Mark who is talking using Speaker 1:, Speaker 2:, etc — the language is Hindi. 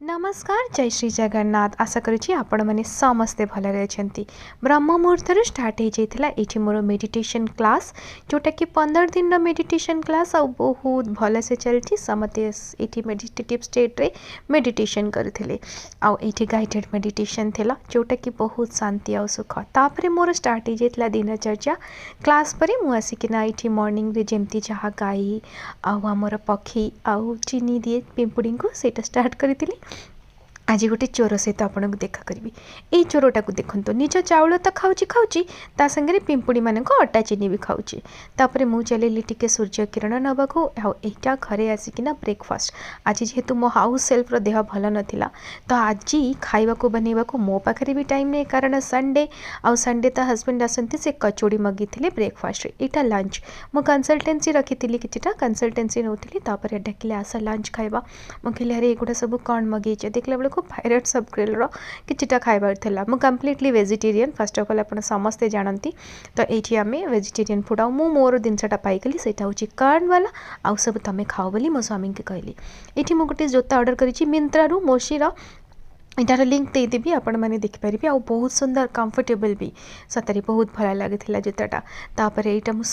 Speaker 1: नमस्कार जय श्री जगन्नाथ आशा करुँची आपण मैंने समस्ते भलरे अच्छा ब्रह्म मुहूर्त स्टार्ट हो जाता ये मोर मेडिटेशन क्लास जोटा कि 15 दिन मेडिटेशन क्लास आ बहुत भल से चलती समते ये मेडिटेटिव स्टेट रे मेडिटेशन करते आईटी गाइडेड मेडिटेशन थिला जोटा कि बहुत शांति आ सुख तापर मोर स्टार्ट हो जाता दिनचर्या क्लास पर मुझे ये मॉर्निंग रे जमती जहाँ गाई आमर पक्षी आउ चीनी दिए पिंपुड़ी को सेटा स्टार्ट करी आज गोटे चोर सहित आपको देखा करी यही चोरटा को देखो निज चाउल तो खाऊँ खाऊँ ता सागर पिंपुड़ी मान अटा चीनी भी खाऊँ तापर मुझे चलि टी सूर्य किरण नवाक आईटा घरे आसिकिना ब्रेकफास्ट आज जेहेतु मो हाउस सेल्फ देह भल नाला तो आज खावा बनवा मो पाखे भी टाइम नहीं कारण संडे आउ संडे तो हजबैंड आसती से कचोड़ी मगी ब्रेकफास्ट यहाँ लंच मो कंसल्टेंसी रखी किटा कंसल्टेंसी नौली डाकिले आस लंच खावा मुझे अरे एगुड़ा सब कौन मगे देखला बेलू पायरेट सबग्रिल किटा खाइबार था मु completely vegetarian first of all आप समस्ते जानती तो ये आम वेजिटेरियन फुड आउ मोर जिनसा पाईगली से हूँ कर्न वाला आउ सब तुम खाओ बोली मो स्वामी की कहली ये मुझे गोटे जोता ऑर्डर करी मिंत्रारू मोशीर इटार लिंक देदेवी आपण मैंने देखिपारे आ बहुत सुंदर कंफर्टेबल भी सतरे बहुत भल लगी जोताटा तापर यहाँ मुझे